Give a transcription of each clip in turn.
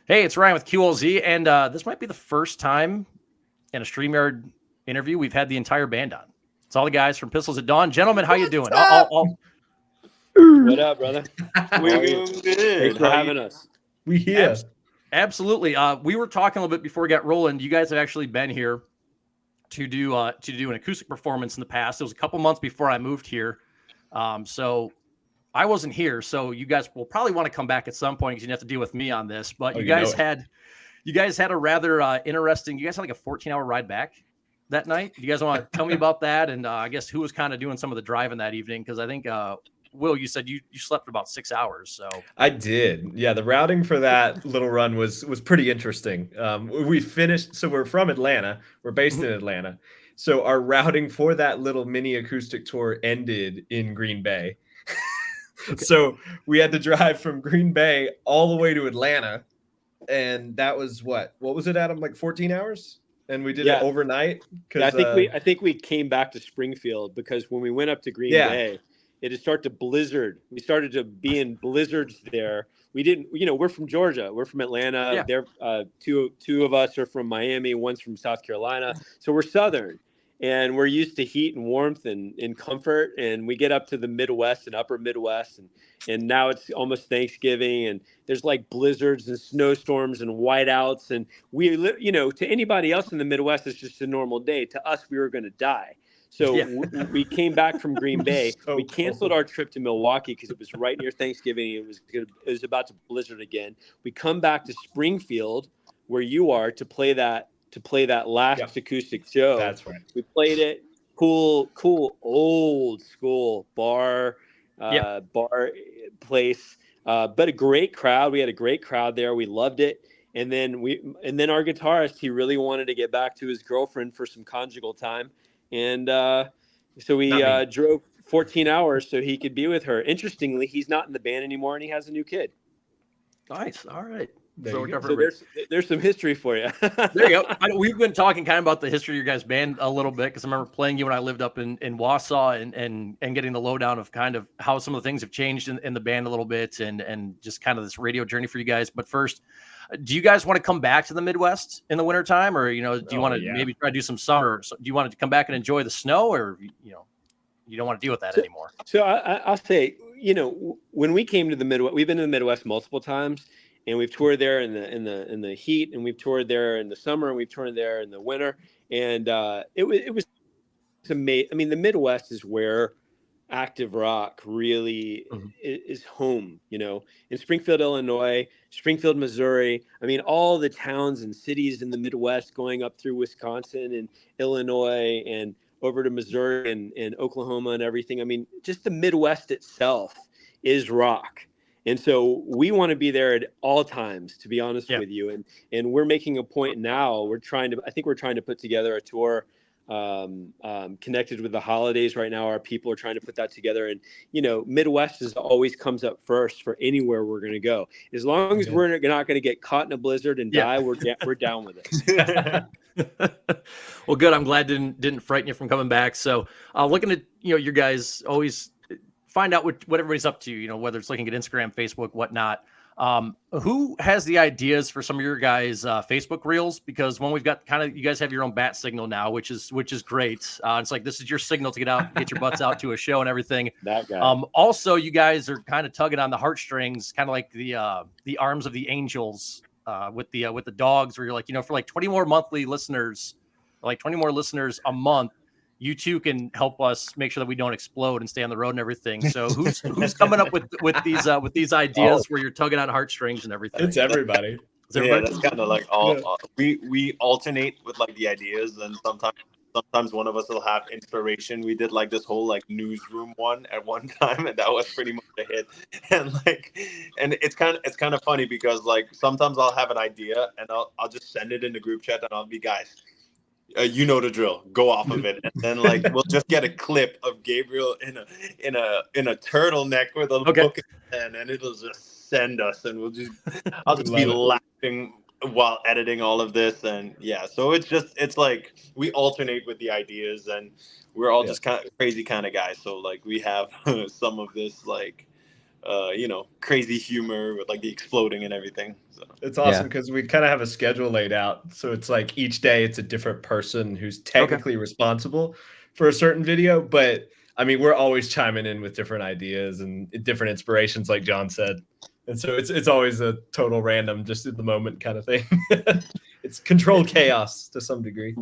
Hey, it's Ryan with QLZ, and this might be the first time in a StreamYard interview we've had the entire band on. It's all the guys from Pistols at Dawn. Gentlemen, how you doing? What up, brother? We're doing good. Thanks for having us. We here. Absolutely. We were talking a little bit before we got rolling. You guys have actually been here to do an acoustic performance in the past. It was a couple months before I moved here, so I wasn't here. So you guys will probably want to come back at some point because you have to deal with me on this. But you guys had a rather interesting. You guys had like a 14-hour ride back that night. You guys want to tell me about that? And I guess who was kind of doing some of the driving that evening? Because I think Will, you said you slept about 6 hours. So I did. Yeah, the routing for that little run was pretty interesting. We finished. So we're from Atlanta. We're based in Atlanta. So our routing for that little mini acoustic tour ended in Green Bay. Okay. So we had to drive from Green Bay all the way to Atlanta. And that was what was it, Adam? Like 14 hours? And we did it overnight. Yeah, I think we came back to Springfield because when we went up to Green Bay, it had started to blizzard. We started to be in blizzards there. We didn't, we're from Georgia. We're from Atlanta. Yeah. There, two of us are from Miami. One's from South Carolina. So we're Southern. And we're used to heat and warmth and comfort. And we get up to the Midwest and upper Midwest. And now it's almost Thanksgiving. And there's like blizzards and snowstorms and whiteouts. And to anybody else in the Midwest, it's just a normal day. To us, we were going to die. So we came back from Green Bay. We canceled our trip to Milwaukee because it was right near Thanksgiving. It was about to blizzard again. We come back to Springfield, where you are, to play that last acoustic show. That's right. We played it. Cool, old school bar place, but a great crowd. We had a great crowd there. We loved it. And then our guitarist, he really wanted to get back to his girlfriend for some conjugal time. And so we drove 14 hours so he could be with her. Interestingly, he's not in the band anymore, and he has a new kid. Nice. All right. So there's some history for you. There you go. We've been talking kind of about the history of your guys' band a little bit because I remember playing you when I lived up in Wausau and getting the lowdown of kind of how some of the things have changed in the band a little bit and just kind of this radio journey for you guys. But first, do you guys want to come back to the Midwest in the wintertime, or do you want to maybe try to do some summer? Do you want to come back and enjoy the snow, or you don't want to deal with that anymore? So I'll say, when we came to the Midwest, we've been to the Midwest multiple times. And we've toured there in the heat, and we've toured there in the summer, and we've toured there in the winter. And it was amazing. I mean, the Midwest is where active rock really is home. In Springfield, Illinois, Springfield, Missouri. I mean, all the towns and cities in the Midwest, going up through Wisconsin and Illinois and over to Missouri and Oklahoma and everything. I mean, just the Midwest itself is rock. And so we want to be there at all times, to be honest with you. And we're making a point now. I think we're trying to put together a tour connected with the holidays right now. Our people are trying to put that together. And, Midwest always comes up first for anywhere we're going to go. As long as we're not going to get caught in a blizzard and die, we're down with it. Well, good. I'm glad didn't frighten you from coming back. So looking at, your guys always find out what everybody's up to, whether it's looking at Instagram, Facebook, whatnot. Who has the ideas for some of your guys' Facebook reels? Because when we've got you guys have your own bat signal now, which is great. It's like, this is your signal to get your butts out to a show and everything. That guy. Also, you guys are kind of tugging on the heartstrings, kind of like the arms of the angels with the dogs, where you're like, for like 20 more monthly listeners, like 20 more listeners a month, you two can help us make sure that we don't explode and stay on the road and everything. So who's coming up with these ideas where you're tugging on heartstrings and everything? It's everybody. Yeah, that's kind of like we alternate with like the ideas, and sometimes one of us will have inspiration. We did like this whole like newsroom one at one time, and that was pretty much a hit. And it's kind of funny because like sometimes I'll have an idea and I'll just send it in the group chat and I'll be, guys, you know the drill. Go off of it, and then like we'll just get a clip of Gabriel in a turtleneck with a book, and it'll just send us, and I'll just be laughing while editing all of this, and so it's like we alternate with the ideas, and we're all just kind of crazy kind of guys. So like we have some of this like crazy humor with like the exploding and everything. So It's awesome because we kind of have a schedule laid out. So it's like each day it's a different person who's technically responsible for a certain video. But I mean, we're always chiming in with different ideas and different inspirations, like John said. And so it's always a total random, just in the moment kind of thing. It's controlled chaos to some degree.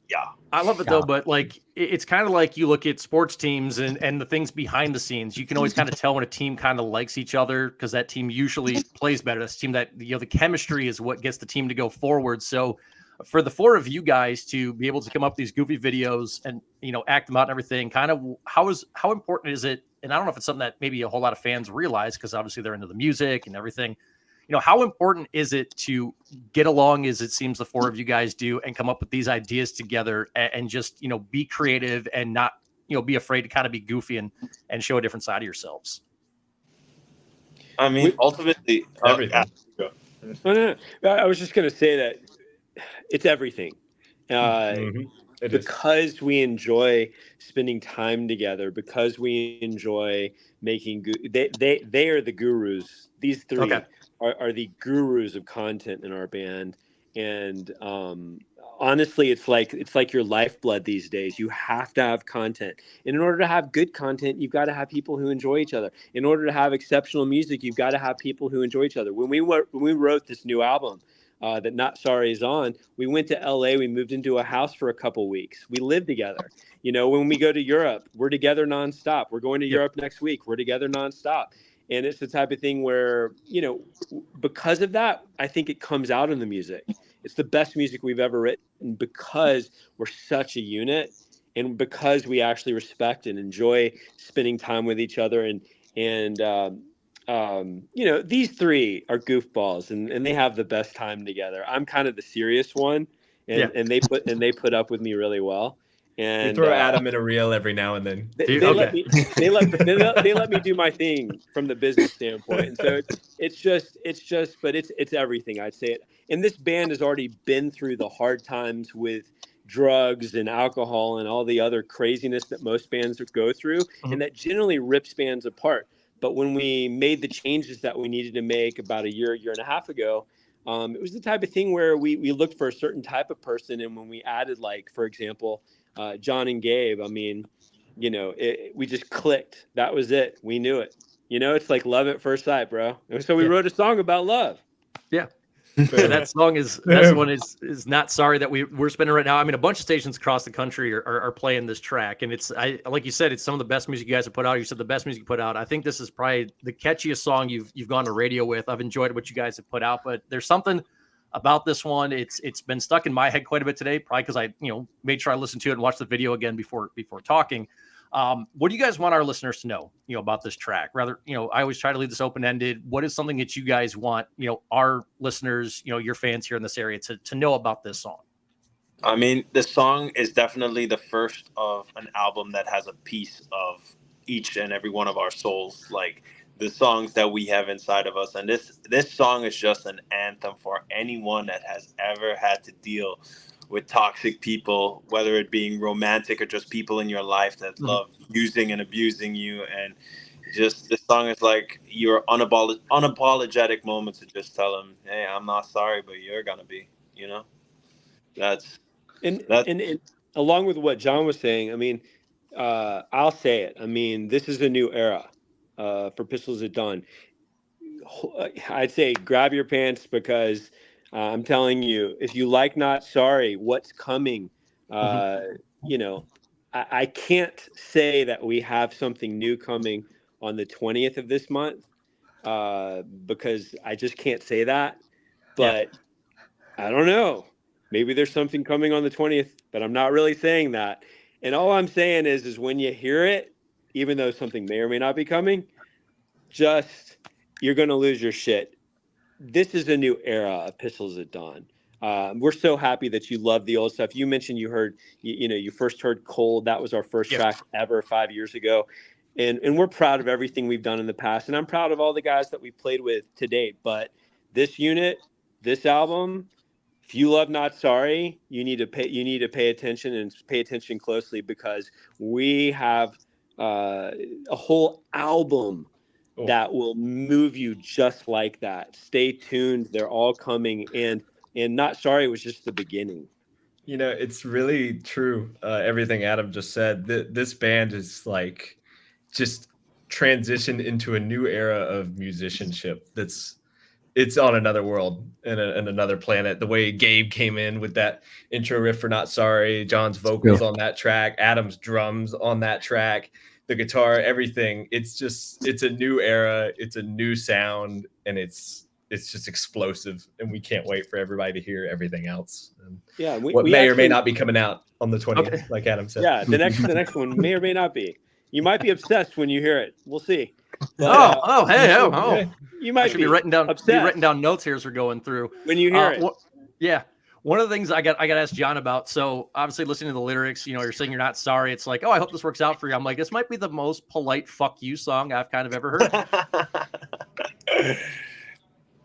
yeah, I love it though, but like it's kind of like you look at sports teams and the things behind the scenes. You can always kind of tell when a team kind of likes each other because that team usually plays better. That's a team that the chemistry is what gets the team to go forward. So for the four of you guys to be able to come up with these goofy videos and act them out and everything, kind of how important is it? And I don't know if it's something that maybe a whole lot of fans realize because obviously they're into the music and everything. How important is it to get along as it seems the four of you guys do and come up with these ideas together and just, be creative and not, be afraid to kind of be goofy and show a different side of yourselves? I mean, ultimately, everything. No. I was just going to say that it's everything. Because we enjoy spending time together, because we enjoy making they are the gurus. These three are the gurus of content in our band, and honestly, it's like your lifeblood these days. You have to have content, and in order to have good content, you've got to have people who enjoy each other. In order to have exceptional music, you've got to have people who enjoy each other. When we wrote this new album that Not Sorry is on, we went to LA, we moved into a house for a couple weeks. We lived together. When we go to Europe, we're together nonstop. We're going to Europe next week. We're together nonstop. And it's the type of thing where, because of that, I think it comes out in the music. It's the best music we've ever written because we're such a unit and because we actually respect and enjoy spending time with each other. And these three are goofballs and they have the best time together. I'm kind of the serious one and they put up with me really well. And we throw Adam in a reel every now and then. They let me do my thing from the business standpoint. And so it's everything, I'd say it. And this band has already been through the hard times with drugs and alcohol and all the other craziness that most bands go through, and that generally rips bands apart. But when we made the changes that we needed to make about a year and a half ago, it was the type of thing where we looked for a certain type of person. And when we added, like, for example, John and Gabe, I mean, we just clicked. That was it. We knew it. It's like love at first sight, bro. And so we wrote a song about love. Yeah. That song is Not Sorry that we're spinning right now. I mean, a bunch of stations across the country are playing this track, and like you said, it's some of the best music you guys have put out. You said the best music you put out. I think this is probably the catchiest song you've gone to radio with. I've enjoyed what you guys have put out, but there's something about this one. It's been stuck in my head quite a bit today, probably because I made sure I listened to it and watched the video again before talking. What do you guys want our listeners to know, about this track? Rather, I always try to leave this open-ended. What is something that you guys want, our listeners, your fans here in this area to know about this song? I mean, this song is definitely the first of an album that has a piece of each and every one of our souls, like the songs that we have inside of us. And this song is just an anthem for anyone that has ever had to deal with toxic people, whether it being romantic or just people in your life that love using and abusing you. And just this song is like your unapologetic moment to just tell them, hey, I'm not sorry, but you're gonna be, that's and along with what John was saying, I mean, I'll say it. I mean, this is a new era for Pistols at Dawn. I'd say grab your pants because I'm telling you, if you like Not Sorry, what's coming? I can't say that we have something new coming on the 20th of this month because I just can't say that. But I don't know. Maybe there's something coming on the 20th, but I'm not really saying that. And all I'm saying is when you hear it, even though something may or may not be coming, you're going to lose your shit. This is a new era of Pistols at Dawn. We're so happy that you love the old stuff. You mentioned you heard, you first heard Cold. That was our first track ever 5 years ago. And we're proud of everything we've done in the past. And I'm proud of all the guys that we've played with to date. But this unit, this album, if you love Not Sorry, you need to pay attention and pay attention closely because we have a whole album Cool. that will move you just like that. Stay tuned. They're all coming. And Not Sorry was just the beginning. You know, it's really true. Everything Adam just said. This band is like just transitioned into a new era of musicianship. It's on another world and another planet. The way Gabe came in with that intro riff for Not Sorry, John's vocals on that track, Adam's drums on that track, the guitar, everything. It's a new era. It's a new sound, and it's just explosive. And we can't wait for everybody to hear everything else. And Yeah, what we may actually, or may not be coming out on the 20th, Okay. like Adam said. Yeah, the next one may or may not be. You might be obsessed when you hear it. We'll see. But, Hey. you I might should be be writing down obsessed notes here as we're going through. when you hear it. Yeah. One of the things I got to ask John about. So obviously listening to the lyrics, you're saying you're not sorry. It's like, oh, I hope this works out for you. I'm like, this might be the most polite fuck you song I've kind of ever heard.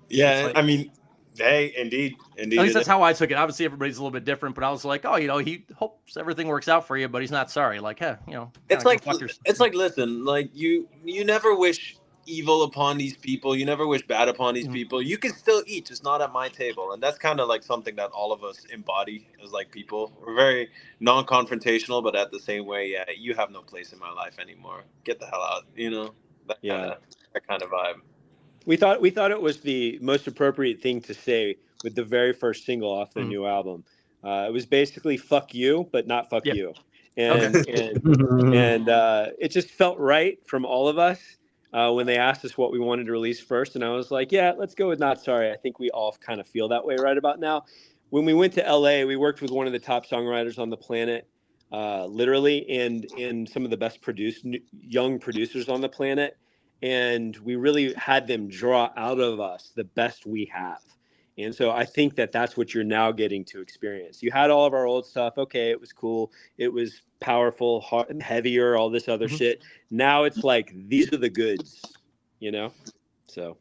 Yeah, like, I mean, hey, indeed. At least that's how I took it. Obviously everybody's a little bit different, but I was like, oh, he hopes everything works out for you, but he's not sorry. Like, hey, it's like listen, like you never wish evil upon these people. You never wish bad upon these people. You can still eat, just not at my table. And that's kind of like something that all of us embody as like people. We're very non-confrontational, but at the same way, yeah, you have no place in my life anymore. Get the hell out, that kind of vibe. We thought it was the most appropriate thing to say with the very first single off the new album. It was basically "fuck you," but not "fuck you," and it just felt right from all of us when they asked us what we wanted to release first, and I was like, yeah, let's go with "Not Sorry." I think we all kind of feel that way right about now. When we went to LA, we worked with one of the top songwriters on the planet, literally, and some of the best young producers on the planet. And we really had them draw out of us the best we have. And so I think that that's what you're now getting to experience. You had all of our old stuff. Okay, it was cool. It was powerful, hard, heavier, all this other shit. Now it's like, these are the goods, So.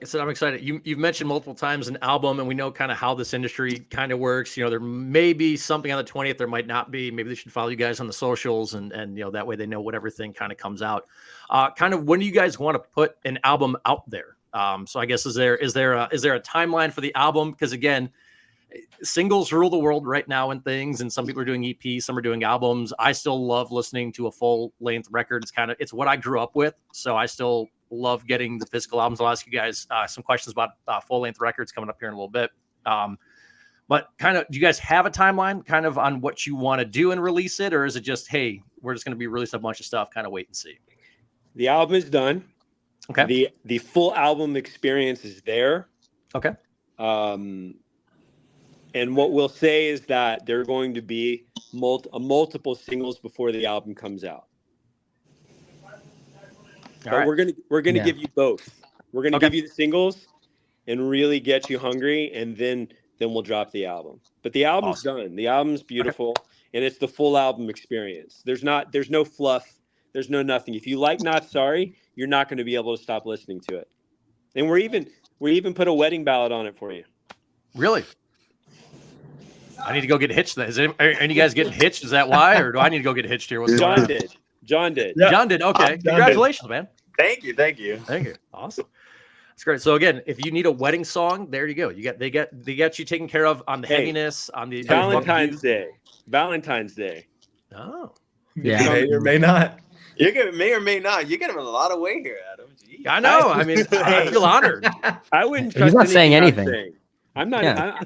So I'm excited. You've mentioned multiple times an album, and we know kind of how this industry kind of works. There may be something on the 20th, there might not be. Maybe they should follow you guys on the socials, and that way they know what everything kind of comes out. Kind of when do you guys want to put an album out there? So I guess is there a timeline for the album? Because again, singles rule the world right now and things, and some people are doing EPs, some are doing albums. I still love listening to a full length record. It's what I grew up with, so I still love getting the physical albums. I'll ask you guys some questions about full length records coming up here in a little bit. But kind of, do you guys have a timeline kind of on what you want to do and release it? Or is it just, hey, we're just going to be releasing a bunch of stuff, kind of wait and see? The album is done. Okay. The full album experience is there. Okay. And what we'll say is that there are going to be multiple singles before the album comes out. But we're gonna give you both. We're gonna give you the singles and really get you hungry, and then we'll drop the album. But the album's done. The album's beautiful, and it's the full album experience. There's no fluff. There's no nothing. If you like Not Sorry, you're not going to be able to stop listening to it. And we even put a wedding ballad on it for you. Really? I need to go get hitched. Are you guys getting hitched? Is that why, or do I need to go get hitched here? John did. Yeah. John did. Okay. Congratulations, man. Thank you. Awesome. That's great. So again, if you need a wedding song, there you go. They got you taken care of on the heaviness, on the Valentine's Day. Valentine's Day. Oh. Yeah. May or may not. May or may not. You're getting a lot of weight here, Adam. Jeez. I know. I mean, I feel honored. I wouldn't trust He's not saying anything. I'm not. Yeah.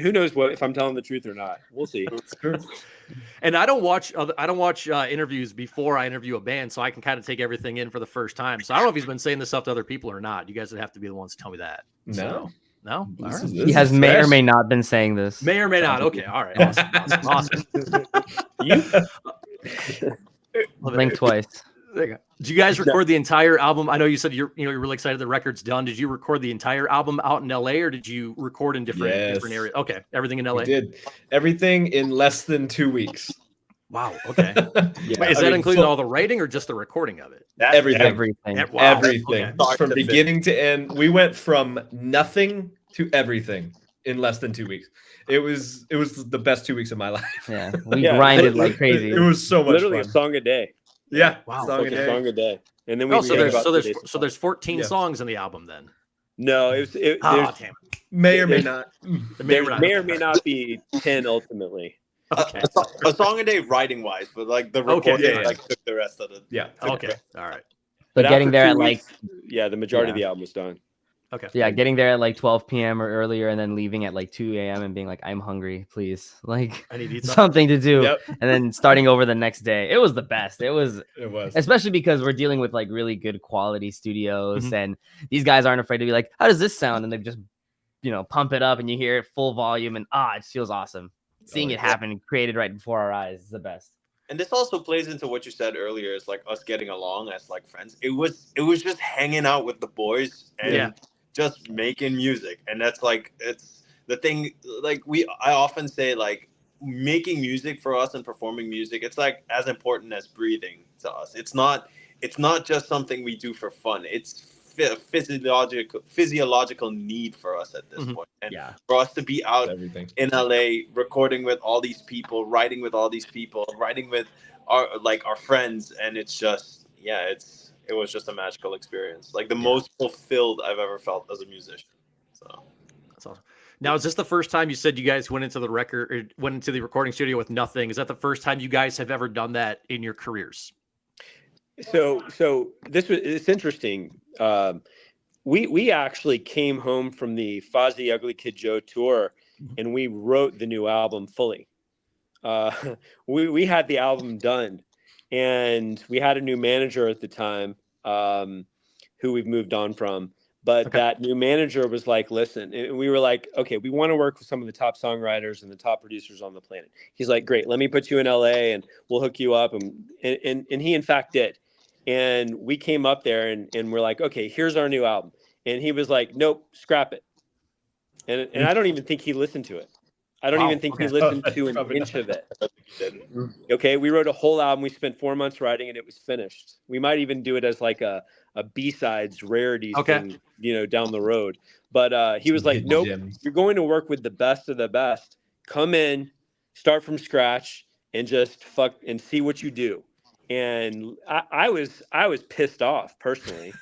Who knows if I'm telling the truth or not? We'll see. And I don't watch interviews before I interview a band, so I can kind of take everything in for the first time. So I don't know if he's been saying this stuff to other people or not. You guys would have to be the ones to tell me that. No. All right. He has may or may not been saying this. May or may not. Okay. All right. Awesome. Blink twice. There you go. Did you guys record the entire album? I know you said you're really excited the record's done. Did you record the entire album out in LA, or did you record in different areas? Okay, everything in LA. We did everything in less than 2 weeks. Wow. Okay. Wait, is that including all the writing or just the recording of it? Everything. Wow. Everything Okay. from beginning to end. We went from nothing to everything in less than 2 weeks. It was the best 2 weeks of my life. Yeah, we grinded like crazy. It was so much Literally fun. a song a day. Yeah. Wow. Song a day. Song a day. And then we Oh, so take there's about so 2 there's days to so there's 14 Yeah. songs in the album then. No, Oh, there's damn it. May or may There's- not. There may or may not be 10 ultimately. Okay. A song a day writing wise, but like the Okay, recording yeah. like took the rest of it. Yeah. Okay. All right. But getting after there 2 at like weeks, yeah, the majority of Yeah. the album was done. Okay. yeah, getting there at like 12 p.m. or earlier, and then leaving at like 2 a.m. and being like, I'm hungry, please, like I need to eat something. something to do, Yep. and then starting over the next day. It was the best. It was. It was. Especially because we're dealing with like really good quality studios, Mhm. and these guys aren't afraid to be like, how does this sound? And they just, pump it up, and you hear it full volume, and it feels awesome. Seeing it yeah. happen, created right before our eyes, is the best. And this also plays into what you said earlier. It's like us getting along as like friends. It was just hanging out with the boys and Yeah. just making music. And that's like it's the thing. Like I often say like making music for us and performing music. It's like as important as breathing to us. It's not just something we do for fun. It's physiological need for us at this Mhm. point. And Yeah. for us to be out Everything. in LA, recording with all these people, writing with all these people, writing with our friends, and it's just it was just a magical experience, like the most fulfilled I've ever felt as a musician. So That's awesome. Now, is this the first time you said you guys went into the recording studio with nothing? Is that the first time you guys have ever done that in your careers? So it's interesting. We actually came home from the Fozzy Ugly Kid Joe tour, and we wrote the new album fully. We had the album done, and we had a new manager at the time, who we've moved on from. But Okay. that new manager was like, listen, and we were like, okay, we want to work with some of the top songwriters and the top producers on the planet. He's like, great, let me put you in LA and we'll hook you up. And he in fact did. And we came up there and we're like, okay, here's our new album. And he was like, nope, scrap it. And I don't even think he listened to it. I don't Wow, even think he okay. listened to an Probably inch not. of it. he didn't. Okay, we wrote a whole album. We spent 4 months writing it. It was finished. We might even do it as like a B-sides rarities Okay. thing, down the road. But he was Some like, hidden nope, gems. you're going to work with the best of the best. Come in, start from scratch, and just fuck and see what you do. And I was pissed off personally.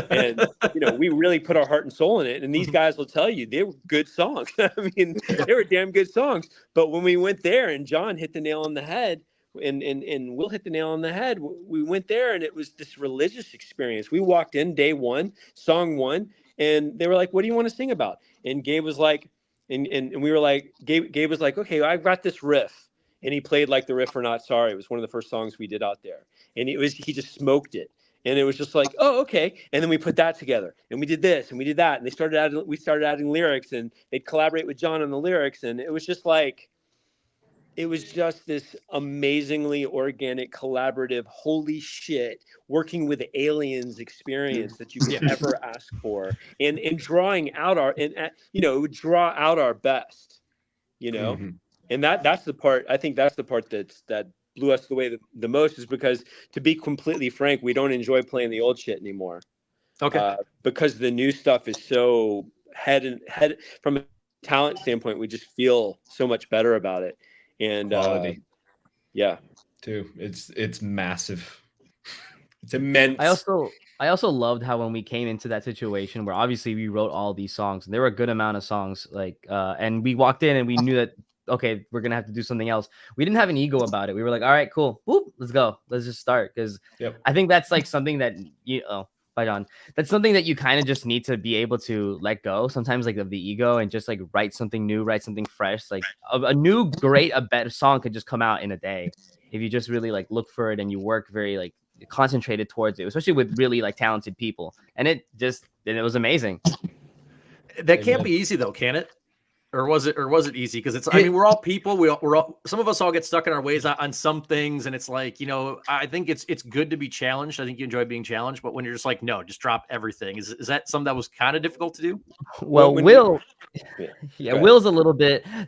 And we really put our heart and soul in it. And these guys will tell you they were good songs. I mean, they were damn good songs. But when we went there and John hit the nail on the head, and Will hit the nail on the head, we went there and it was this religious experience. We walked in day one, song one, and they were like, "What do you want to sing about?" And Gabe was like, and we were like, Gabe was like, "Okay, I've got this riff." And he played like the riff for Not Sorry. It was one of the first songs we did out there. And he just smoked it. And it was just like, oh, okay. And then we put that together and we did this and we did that. And we started adding lyrics and they'd collaborate with John on the lyrics. And it was just like, it was just this amazingly organic, collaborative, holy shit, working with aliens experience that you could ever ask for. And drawing out it would draw out our best, Mhm. And that's the part, I think that's the part that blew us away the most, is because, to be completely frank, we don't enjoy playing the old shit anymore. Okay. Because the new stuff is so head from a talent standpoint, we just feel so much better about it. And Quality. yeah. Too. It's massive. It's immense. I also loved how when we came into that situation where obviously we wrote all these songs and there were a good amount of songs, and we walked in and we knew that, okay, we're gonna have to do something else. We didn't have an ego about it. We were like, all right, cool, whoop, let's go, let's just start. Because I think that's like something that bye John. That's something that you kind of just need to be able to let go sometimes, like of the ego, and just like write something new, write something fresh. Like a better song could just come out in a day if you just really like look for it and you work very like concentrated towards it, especially with really like talented people. And it was amazing. That can't be easy though, can it? Or was it easy? Because I mean, we're all people. We're all, some of us all get stuck in our ways on some things, and it's like, I think it's good to be challenged. I think you enjoy being challenged, but when you're just like, no, just drop everything. Is that something that was kind of difficult to do? Well, Will's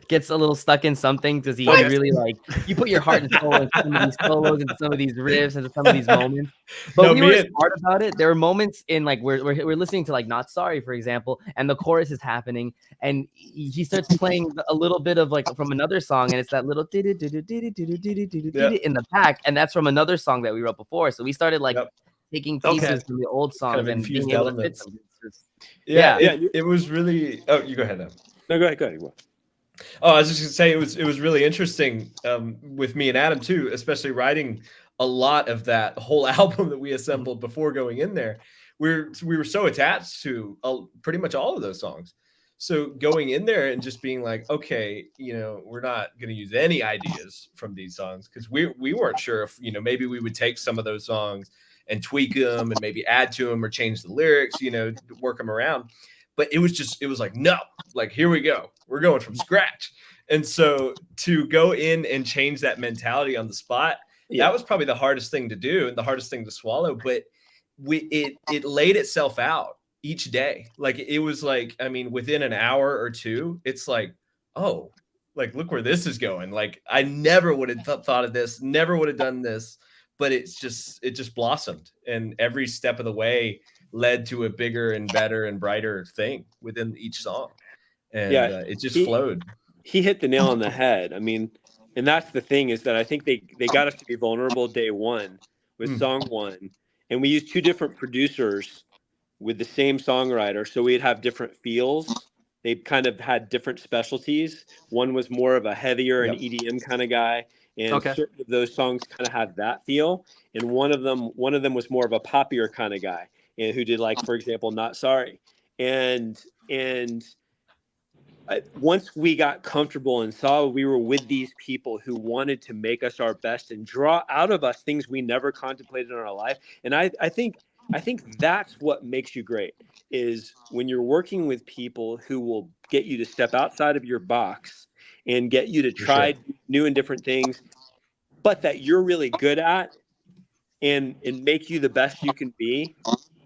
gets a little stuck in something because he really like, you put your heart and soul into some of these solos, into some of these riffs, into some of these moments. But we were smart about it. There were moments in like we're listening to like Not Sorry, for example, and the chorus is happening, and he starts playing a little bit of like from another song, and it's that little in the back, and that's from another song that we wrote before. So we started like taking pieces Okay. from the old songs Kind of and being infused able elements. to fit them. It's just- Yeah, Yeah. it was really. Oh, you go ahead though. No, go ahead. Go ahead. Oh, I was just gonna say it was really interesting with me and Adam too, especially writing a lot of that whole album that we assembled before going in there. We were so attached to pretty much all of those songs. So going in there and just being like, okay, we're not going to use any ideas from these songs because we weren't sure if maybe we would take some of those songs and tweak them and maybe add to them or change the lyrics, work them around. But it was like, no, like, here we go. We're going from scratch. And so to go in and change that mentality on the spot, that was probably the hardest thing to do and the hardest thing to swallow. But it laid itself out each day. Like, it was like, I mean, within an hour or two, it's like, oh, like, look where this is going. Like, I never would have thought of this, never would have done this, but it just blossomed. And every step of the way led to a bigger and better and brighter thing within each song. And it just flowed. He hit the nail on the head. I mean, and that's the thing, is that I think they got us to be vulnerable day one with song one. And we used two different producers with the same songwriter. So we'd have different feels. They kind of had different specialties. One was more of a heavier and EDM kind of guy. And certain of those songs kind of had that feel. And one of them was more of a poppier kind of guy, and who did, like, for example, Not Sorry. And once we got comfortable and saw we were with these people who wanted to make us our best and draw out of us things we never contemplated in our life. And I think that's what makes you great, is when you're working with people who will get you to step outside of your box and get you to try new and different things, but that you're really good at, and make you the best you can be.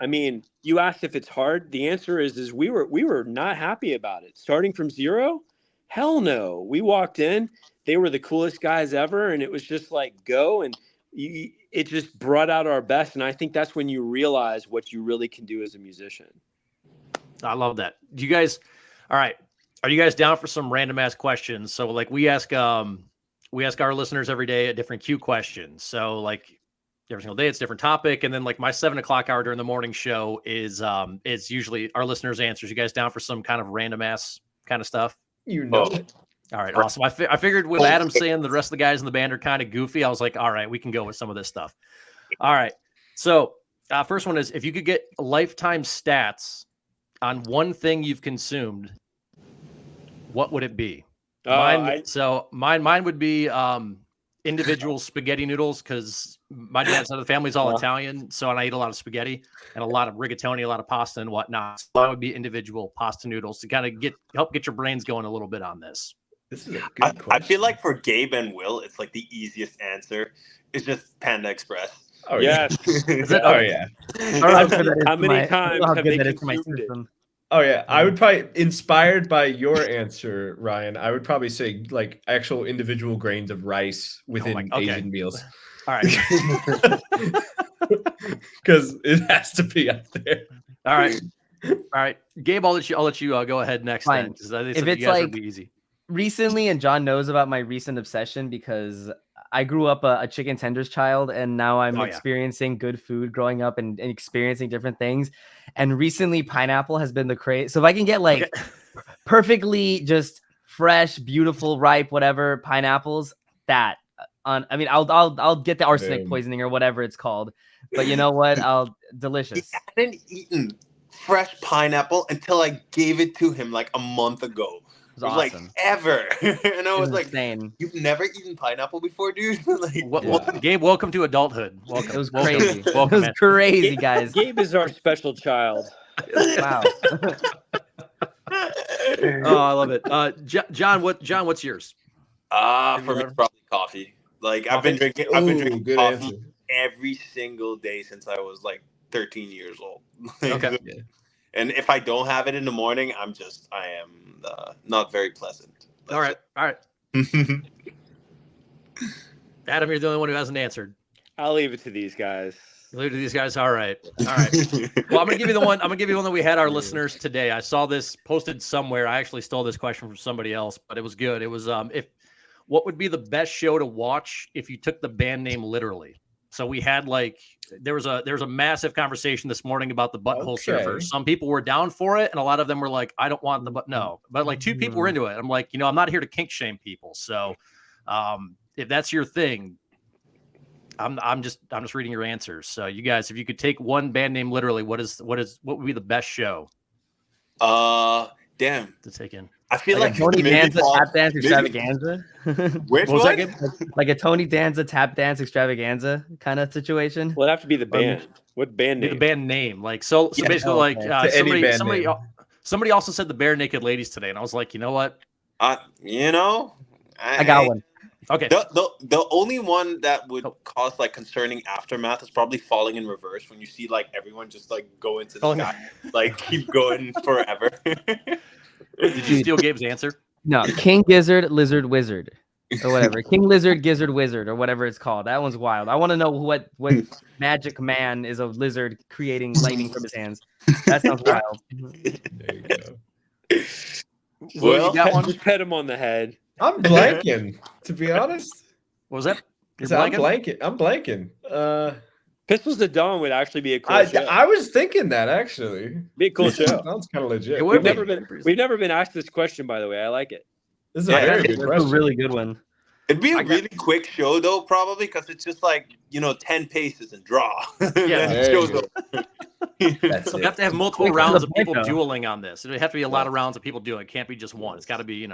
I mean, you asked if it's hard. The answer is we were not happy about it. Starting from zero? Hell no. We walked in, they were the coolest guys ever, and it was just like, go, and it just brought out our best. And I think that's when you realize what you really can do as a musician. I love that. Do you guys, all right, are you guys down for some random ass questions? So, like, we ask our listeners every day a different Q question. So, like, every single day it's a different topic, and then, like, my 7 o'clock hour during the morning show is usually our listeners' answers. You guys down for some kind of random ass kind of stuff? It. All right, awesome. I figured with Adam saying the rest of the guys in the band are kind of goofy, I was like, all right, we can go with some of this stuff. All right, so first one is, if you could get lifetime stats on one thing you've consumed, what would it be? Mine would be individual spaghetti noodles, because my dad's side of the family is all Italian, so I eat a lot of spaghetti and a lot of rigatoni, a lot of pasta and whatnot. So that would be individual pasta noodles to kind of help get your brains going a little bit on this. This is a good question. I feel like for Gabe and Will, it's like the easiest answer. It's just Panda Express. Oh yeah. Oh yeah. How many times have they consumed it? Oh yeah, I would probably, inspired by your answer, Ryan, I would probably say, like, actual individual grains of rice within Asian meals. All right. Because it has to be up there. All right. Gabe, I'll let you go ahead next. Fine. Then, if it's like easy. Recently, and John knows about my recent obsession, because I grew up a chicken tenders child, and now I'm experiencing good food growing up and experiencing different things. And recently, pineapple has been the craze. So if I can get like perfectly just fresh, beautiful, ripe, whatever pineapples, I'll get the arsenic poisoning or whatever it's called. But you know what? Delicious. I hadn't eaten fresh pineapple until I gave it to him like a month ago. It was awesome. Like, ever. And I was like, insane. You've never eaten pineapple before, dude? Gabe, welcome to adolthood. Welcome. It was crazy. It was crazy, guys. Gabe is our special child. Wow. Oh, I love it. John, what's yours? For me, probably coffee. Like, I've been drinking coffee every single day since I was like 13 years old. Okay. And if I don't have it in the morning, I am not very pleasant. All right. Adam, you're the only one who hasn't answered. I'll leave it to these guys. All right. Well, I'm gonna give you the one that we had our listeners today. I saw this posted somewhere. I actually stole this question from somebody else, but it was good. It was what would be the best show to watch if you took the band name literally? So we had like there was a massive conversation this morning about the butthole surfer. Some people were down for it, and a lot of them were like, "I don't want the no." But like 2 people were into it. I'm like, I'm not here to kink shame people. So if that's your thing, I'm just reading your answers. So you guys, if you could take one band name literally, what would be the best show? Damn. To take in. I feel like Tony Danza tap dance extravaganza. Which was one? that? Like a Tony Danza tap dance extravaganza kind of situation. Well, it'd have to be the band. What band name? The band name. Like so Yeah. basically like To somebody also said the Bare Naked Ladies today, and I was like, you know what? I got one. Okay. The only one that would cause like concerning aftermath is probably Falling in Reverse, when you see like everyone just like go into the sky, like keep going forever. Did you steal Gabe's answer? No, King Gizzard, Lizard Wizard, or whatever. King Lizard, Gizzard Wizard, or whatever it's called. That one's wild. I want to know what magic man is a lizard creating lightning from his hands. That sounds wild. There you go. Well, you got one? Just pet him on the head. I'm blanking, to be honest. What was that? I'm blanking. Pistols to Dawn would actually be a cool show. I was thinking that actually. Be a cool show. Sounds kind of legit. It would We've never been asked this question, by the way. I like it. This is a very good That's question. a really good one. It'd be a really quick show though, probably, because it's just like 10 paces and draw. Yeah, there you go. So you have to have multiple rounds of people dueling on this. It would have to be a lot of rounds of people doing. It can't be just one. It's got to be,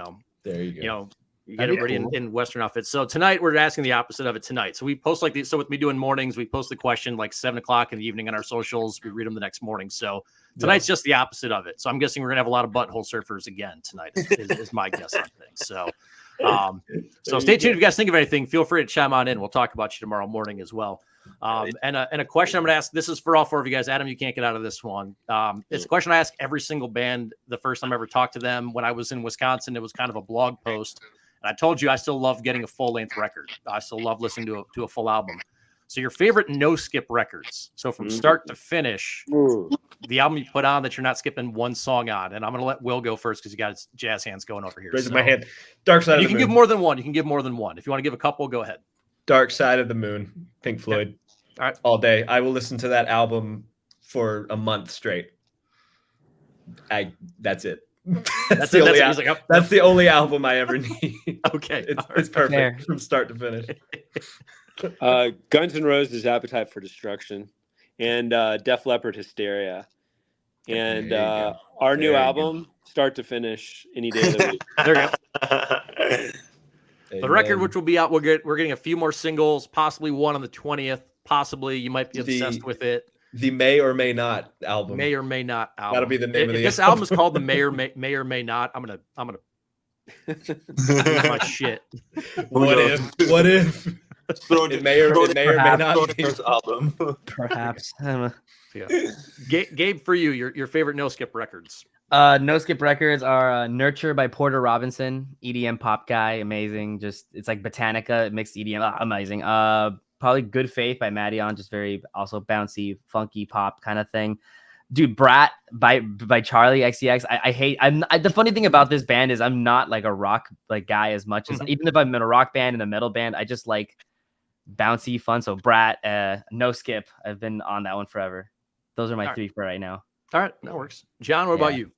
There you go. You get everybody in Western outfits. So tonight we're asking the opposite of it tonight. So we post like these. So with me doing mornings, we post the question like 7:00 in the evening on our socials. We read them the next morning. So tonight's just the opposite of it. So I'm guessing we're gonna have a lot of butthole surfers again tonight. Is my guess on things. So, so stay tuned. If you guys think of anything, feel free to chime on in. We'll talk about you tomorrow morning as well. And a question I'm gonna ask. This is for all 4 of you guys. Adam, you can't get out of this one. It's a question I ask every single band the first time I ever talked to them. When I was in Wisconsin, it was kind of a blog post. And I told you I still love getting a full-length record. I still love listening to a full album. So your favorite no-skip records. So from start to finish, the album you put on that you're not skipping one song on. And I'm going to let Will go first because you got his jazz hands going over here. Raising my hand. Dark Side of the Moon. You can give more than one. You can give more than one. If you want to give a couple, go ahead. Dark Side of the Moon, Pink Floyd. All right. All day. I will listen to that album for a month straight. That's it. That's the only album I ever need. Okay. It's perfect from start to finish. Guns N' Roses, Appetite for Destruction, and Def Leppard, Hysteria, and our new album, start to finish, any day of the week. There you go. The record, which will be out, we're getting a few more singles, possibly one on the 20th. Possibly you might be obsessed with it. The May or May Not album. May or May Not album. That'll be the name of the this album is called the May or May Not. I'm gonna my shit. What if it may or may not be album? Perhaps. Gabe, for you, your favorite no skip records. No skip records are Nurture by Porter Robinson, EDM pop guy, amazing. Just it's like Botanica mixed EDM, amazing. Probably Good Faith by Madeon, just very also bouncy, funky pop kind of thing. Dude, Brat by Charlie XCX. I hate. The funny thing about this band is I'm not like a rock like guy as much as even if I'm in a rock band and a metal band, I just like bouncy fun. So Brat, no skip. I've been on that one forever. Those are my 3 for right now. All right, that works. John, what about you?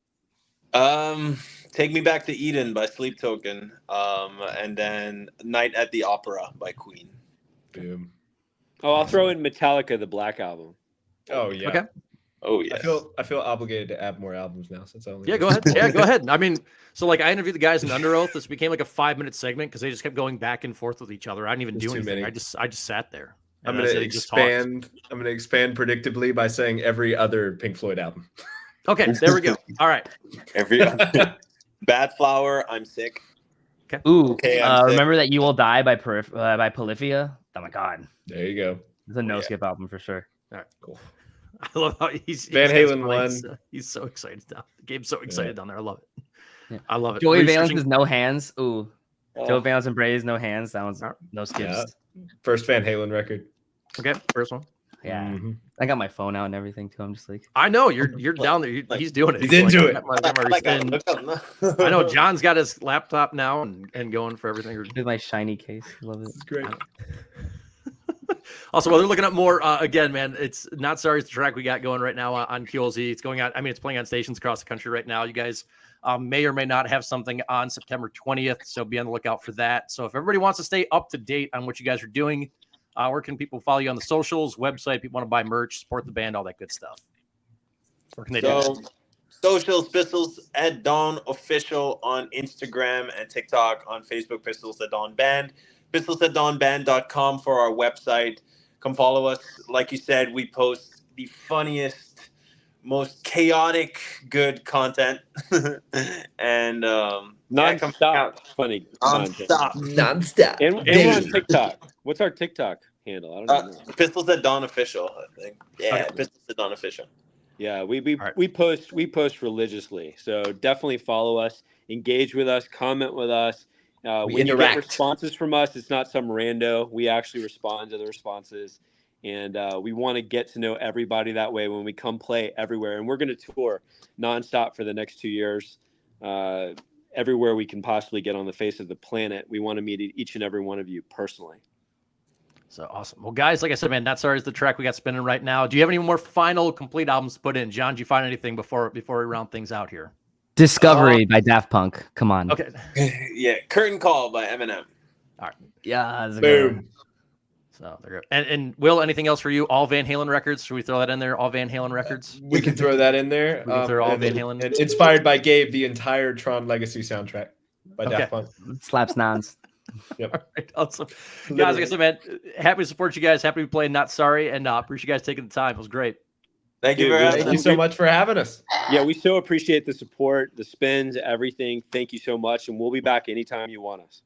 Take Me Back to Eden by Sleep Token, and then Night at the Opera by Queen. Boom. Oh, I'll throw in Metallica, the Black Album. Oh yeah. Okay. Oh yeah. I feel obligated to add more albums now since I only. Yeah, go ahead. Yeah, go ahead. I mean, so like I interviewed the guys in Under Oath. This became like a 5-minute segment because they just kept going back and forth with each other. I didn't even do anything. I just sat there. I'm gonna expand predictably by saying every other Pink Floyd album. Okay, there we go. All right. Every other. Bad Flower, I'm Sick. Okay. Ooh, Okay, remember That You Will Die by Polyphia? Oh my god, there you go. it's a no skip album for sure. All right, cool. I love how he's Van Halen won. He's so excited down. Gabe's so excited down there. I love it. Yeah. I love it. Joey Valence's No Hands. Ooh, Joey Valence and Bray's No Hands. That one's no skips. Yeah. First Van Halen record. Okay, first one. Yeah, Mm-hmm. I got my phone out and everything too. I'm just like, I know you're down there. He's doing it. He's into it. I know John's got his laptop now and going for everything. with my shiny case. Love it. It's great. Also, while they're looking up more, again, man, it's Not Sorry is the track we got going right now on QLZ. It's going on. I mean, it's playing on stations across the country right now. You guys may or may not have something on September 20th, so be on the lookout for that. So if everybody wants to stay up to date on what you guys are doing, where can people follow you on the socials, website, people want to buy merch, support the band, all that good stuff? Where can they do that? Socials, Pistols at Dawn Official on Instagram and TikTok, on Facebook, Pistols at Dawn Band, pistolsatdawnband.com for our website. Come follow us. Like you said, we post the funniest, most chaotic, good content. And Non-stop funny content. Non-stop. And we're on TikTok. What's our TikTok handle? I don't know. Pistols at Dawn Official, I think. Yeah, Okay. Pistols at Dawn Official. Yeah, we right. post religiously. So definitely follow us, engage with us, comment with us. We When you interact. get responses from us, it's not some rando. We actually respond to the responses, and we want to get to know everybody that way when we come play everywhere. And we're going to tour nonstop for the next 2 years, everywhere we can possibly get on the face of the planet. We want to meet each and every one of you personally. So awesome. Well, guys, like I said, man, Not Sorry is the track we got spinning right now. Do you have any more final complete albums to put in? John, did you find anything before we round things out here? Discovery by Daft Punk. Come on. Okay. Yeah, Curtain Call by Eminem. Yeah. That's a good one. Boom. So there you go. And Will, anything else for you? All Van Halen records? Should we throw that in there? All Van Halen records? We can throw that in there. We can throw all Van Halen. And inspired by Gabe, the entire Tron Legacy soundtrack by Okay. Daft Punk. Slaps nons. Yep. All right, awesome. Guys, like I said, man, happy to support you guys. Happy to be playing Not Sorry, and appreciate you guys taking the time. It was great. Thank you Dude, very much. Thank you so much for having us. Yeah, we so appreciate the support, the spins, everything. Thank you so much, and we'll be back anytime you want us.